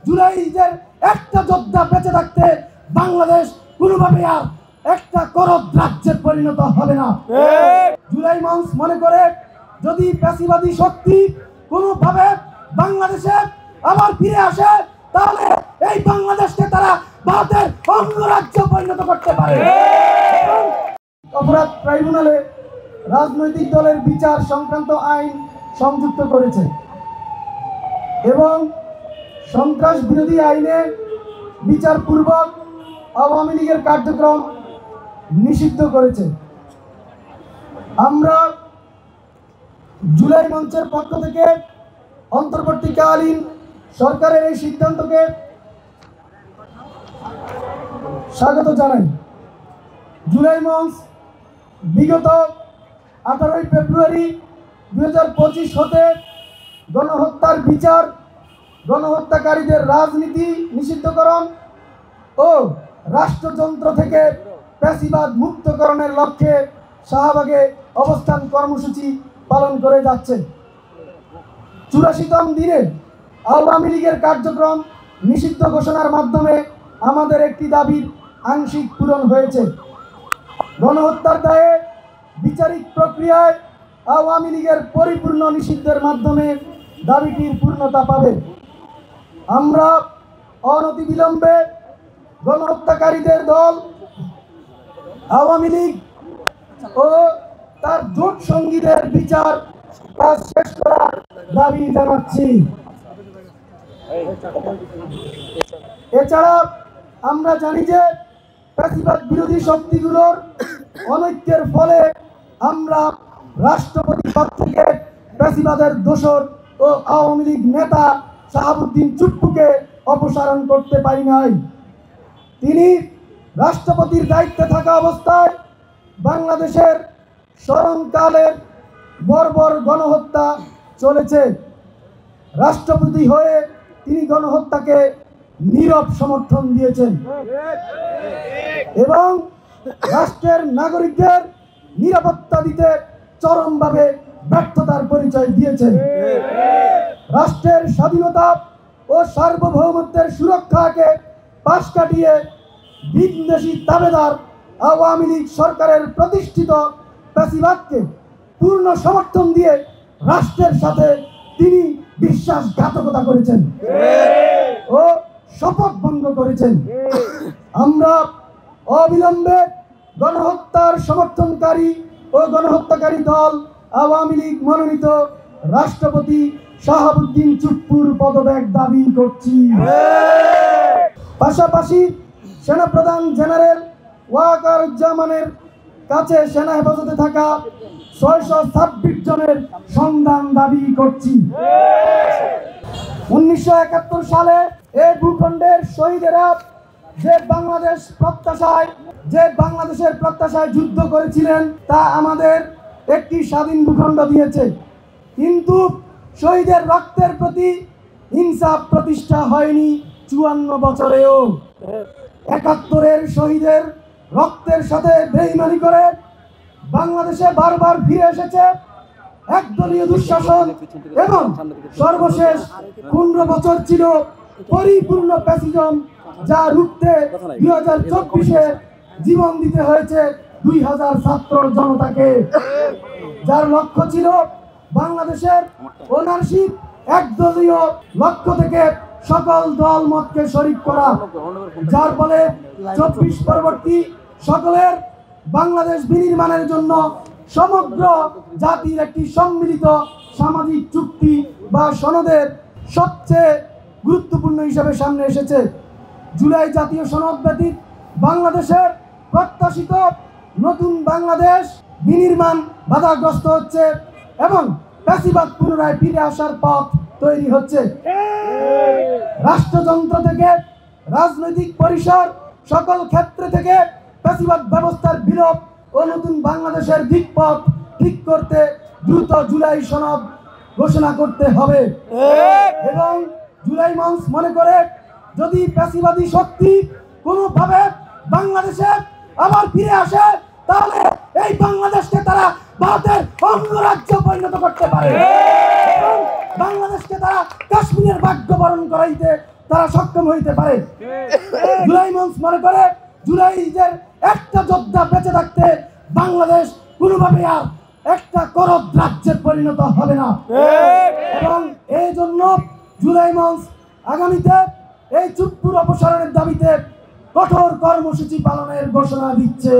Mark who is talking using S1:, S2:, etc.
S1: জুলাইদের একটা যোদ্ধা বেঁচে থাকতে বাংলাদেশ কোনোভাবে আর একটা করদ রাজ্যে পরিণত হবে না। জুলাই মঞ্চ মনে করে যদি ফ্যাসিবাদী শক্তি কোনোভাবে বাংলাদেশে আবার ফিরে আসে তাহলে এই বাংলাদেশকে তারা ভারতের অঙ্গরাজ্য পরিণত করতে পারে। অপরাধ ট্রাইব্যুনালে রাজনৈতিক দলের বিচার সংক্রান্ত আইন সংযুক্ত করেছে এবং সন্ত্রাস বিরোধী আইনে বিচারপূর্বক আওয়ামী লীগের কার্যক্রম নিষিদ্ধ করেছে। আমরা জুলাই মঞ্চের পক্ষ থেকে অন্তর্বর্তীকালীন সরকারের এই সিদ্ধান্তকে স্বাগত জানাই। জুলাই মঞ্চ বিগত 18 ফেব্রুয়ারি 2025 হতে গণহত্যার বিচার, গণহত্যাকারীদের রাজনীতি নিষিদ্ধকরণ ও রাষ্ট্রযন্ত্র থেকে ফ্যাসিবাদ মুক্তকরণের লক্ষ্যে শাহবাগে অবস্থান কর্মসূচি পালন করে যাচ্ছে। 84তম দিনে আওয়ামী লীগের কার্যক্রম নিষিদ্ধ ঘোষণার মাধ্যমে আমাদের একটি দাবির আংশিক পূরণ হয়েছে। গণহত্যার দায়ে বিচারিক প্রক্রিয়ায় আওয়ামী লীগের পরিপূর্ণ নিষিদ্ধের মাধ্যমে দাবিটির পূর্ণতা পাবে। আমরা অনতিবিলম্বে গণহত্যাকারীদের দল আওয়ামী লীগ ও তার জোট সঙ্গীদের বিচার কাজ শেষ করার দাবি জানাচ্ছি। এছাড়া আমরা জানি যে ফ্যাসিবাদ বিরোধী শক্তিগুলোর অনৈক্যের ফলে আমরা রাষ্ট্রপতি পদ থেকে ফ্যাসিবাদের দোসর ও আওয়ামী লীগ নেতা শাহাবুদ্দিন চুপ্পুকে অপসারণ করতে পারি নাই। তিনি রাষ্ট্রপতির দায়িত্বে থাকা অবস্থায় বাংলাদেশের স্মরণকালের বর্বর গণহত্যা চলেছে। রাষ্ট্রপতি হয়ে তিনি গণহত্যাকে নীরব সমর্থন দিয়েছেন এবং রাষ্ট্রের নাগরিকদের নিরাপত্তা দিতে চরমভাবে ব্যর্থতার পরিচয় দিয়েছেন। রাষ্ট্রের স্বাধীনতা ও সার্বভৌমত্বের সুরক্ষাকে পাশ কাটিয়ে বিদেশি দাবেদার আওয়ামী লীগ সরকারের প্রতিষ্ঠিত ফ্যাসিবাদকে পূর্ণ সমর্থন দিয়ে রাষ্ট্রের সাথে তিনি বিশ্বাসঘাতকতা করেছেন ও শপথ ভঙ্গ করেছেন। আমরা অবিলম্বে গণহত্যার সমর্থনকারী ও গণহত্যাকারী দল আওয়ামী লীগ মনোনীত রাষ্ট্রপতি শাহাবুদ্দিন চুপ্পুর পদত্যাগ দাবি করছি। পাশাপাশি সেনাপ্রধান জেনারেল ওয়াকারুজ্জামানের কাছে সেনা হেফাজতে থাকা 626 জনের সন্ধান দাবি করছি। 1971 সালে এই ভূখণ্ডের শহীদেরা যে বাংলাদেশের প্রত্যাশায় যুদ্ধ করেছিলেন তা আমাদের একটি স্বাধীন ভূখণ্ড দিয়েছে, কিন্তু শহীদের রক্তের প্রতি ইনসাফ প্রতিষ্ঠা হয়নি 54 বছরেও। 71-এর শহীদের রক্তের সাথে বেইমানি করে বাংলাদেশে বারবার ফিরে এসেছে একদলীয় দুঃশাসন এবং সর্বশেষ 15 বছর ছিল পরিপূর্ণ ফ্যাসিজম, যা রুখতে 2024-এ জীবন দিতে হয়েছে 2000 ছাত্র জনতাকে, যার লক্ষ্য ছিল বাংলাদেশের ওনারশিপ একদলীয় লক্ষ্য থেকে সকল দল মতকে শরিক করা, যার ফলে 24 পরবর্তী সকলের বাংলাদেশ বিনির্মাণের জন্য সমগ্র জাতির একটি সম্মিলিত সামাজিক চুক্তি বা সনদের সবচেয়ে গুরুত্বপূর্ণ হিসাবে সামনে এসেছে। জুলাই জাতীয় সনদ ব্যতীত বাংলাদেশের প্রত্যাশিত নতুন বাংলাদেশ বিনির্মাণ বাধাগ্রস্ত হচ্ছে এবং ফ্যাসিবাদ পুনরায় ফিরে আসার পথ তৈরি হচ্ছে। রাষ্ট্রযন্ত্র থেকে রাজনৈতিক পরিসর সকল ক্ষেত্রে থেকে ফ্যাসিবাদ ব্যবস্থার বিলোপ ও নতুন বাংলাদেশের দিকপথ ঠিক করতে দ্রুত জুলাই সনদ ঘোষণা করতে হবে এবং জুলাই মঞ্চ মনে করে যদি ফ্যাসিবাদী শক্তি কোনোভাবে বাংলাদেশে আবার ফিরে আসে তাহলে এই বাংলাদেশকে তারা ভারতের অঙ্গরাজ্য পরিণত করতে পারে এবং বাংলাদেশকে তারা কাশ্মীরের ভাগ্য বরণ করাইতে তারা সক্ষম হইতে পারে। জুলাই মঞ্চ মনে করে জুলাইদের একটা যোদ্ধা বেঁচে থাকতে বাংলাদেশ কোনোভাবে আর একটা করদ রাজ্যে পরিণত হবে না। এবং এই জন্য জুলাই মঞ্চ আগামীতে এই চুপ্পুর অপসারণের দাবিতে কঠোর কর্মসূচি পালনের ঘোষণা দিচ্ছে।